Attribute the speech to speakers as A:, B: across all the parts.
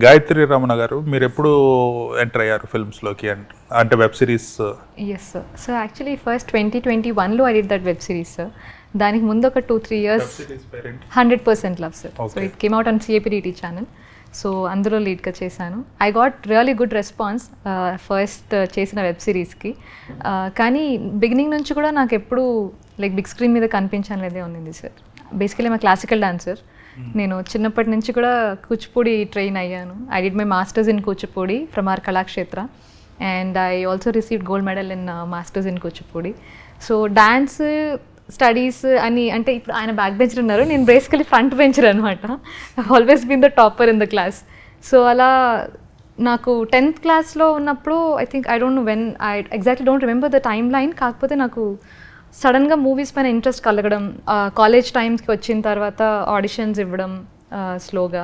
A: గాయత్రి రమణ గారు, మీరు ఎప్పుడు ఎంటర్ అయ్యారు ఫిల్మ్స్లోకి అంటే web series?
B: Yes sir. So actually first 2021లో I did that web series sir. దానికి ముందు ఒక 2-3 years 100% love sir. So it came out on CAPDT channel. So అందులో లీడ్గా చేశాను. I got really good response first చేసిన వెబ్ సిరీస్కి. కానీ బిగినింగ్ నుంచి కూడా నాకు ఎప్పుడు లైక్ బిగ్ స్క్రీన్ మీద కనిపించాలనేదే ఉంది సార్. బేసికలీ మా క్లాసికల్ డాన్సర్. నేను చిన్నప్పటి నుంచి కూడా కూచిపూడి ట్రైన్ అయ్యాను. I did my masters in Kuchipudi from R Kalakshetra and I also received gold medal in masters in Kuchipudi. So dance studies అని అంటే ఇప్పుడు ఆయన బ్యాక్ బెంచర్ ఉన్నారు, నేను బేసికలీ ఫ్రంట్ బెంచర్ అనమాట. Always been the topper in the class. So అలా నాకు 10th క్లాస్లో ఉన్నప్పుడు I think I don't know when, I exactly don't remember the time line. కాకపోతే నాకు సడన్గా మూవీస్ పైన ఇంట్రెస్ట్ కలగడం, కాలేజ్ టైమ్స్కి వచ్చిన తర్వాత ఆడిషన్స్ ఇవ్వడం స్లోగా.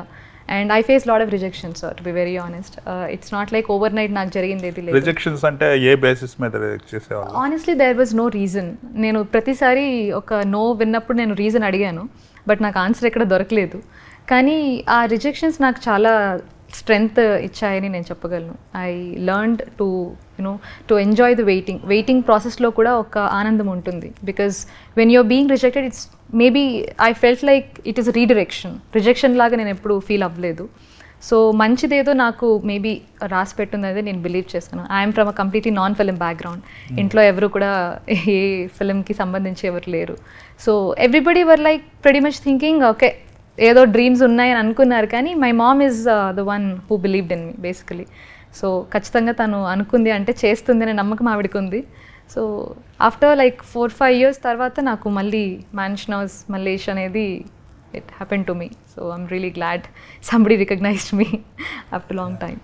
B: And I face lot of rejections sir, to be very honest. It's not like overnight నాకు జరిగింది ఏది లేదు.
A: రిజెక్షన్స్ అంటే ఏ బేసిస్ మీద రిజెక్ట్ చేసేవాళ్ళు?
B: Honestly there was no reason. నేను ప్రతిసారి ఒక నో విన్నప్పుడు నేను రీజన్ అడిగాను, బట్ నాకు ఆన్సర్ ఎక్కడ దొరకలేదు. కానీ ఆ రిజెక్షన్స్ నాకు చాలా స్ట్రెంగ్త్ ఇచ్చాయని నేను చెప్పగలను. I learned to to enjoy the waiting ప్రాసెస్లో కూడా ఒక ఆనందం ఉంటుంది. Because when you're being rejected, it's maybe I felt like it is rejection లాగా నేను ఎప్పుడు ఫీల్ అవ్వలేదు. సో మంచిదేదో నాకు మేబీ రాసి పెట్టుంది అనేది నేను బిలీవ్ చేస్తాను. I'm from a completely non film background. ఇంట్లో ఎవరు కూడా ఏ ఫిలింకి సంబంధించి ఎవరు లేరు. So everybody were like pretty much thinking okay ఏదో డ్రీమ్స్ ఉన్నాయని అనుకున్నారు, కానీ my mom is the one who believed in me basically. So ఖచ్చితంగా తను అనుకుంది అంటే చేస్తుంది అనే నమ్మకం ఆవిడకి ఉంది. సో ఆఫ్టర్ లైక్ 4-5 years తర్వాత నాకు మళ్ళీ మ్యాన్షన్ హౌస్ మల్లేష్ అనేది it happen to me. So I'm really glad somebody recognized me after long time.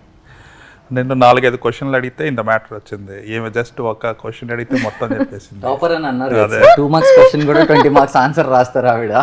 A: నేను 4-5 క్వశ్చన్లు అడిగితే ఇంత మ్యాటర్ వచ్చింది. ఏమి జస్ట్ ఒక క్వశ్చన్ అడిగితే మొత్తం చెప్పేసింది.
C: టాపర్ అని అన్నారు. 2 marks క్వశ్చన్ కూడా 20 marks ఆన్సర్ రాస్తారు ఆవిడ.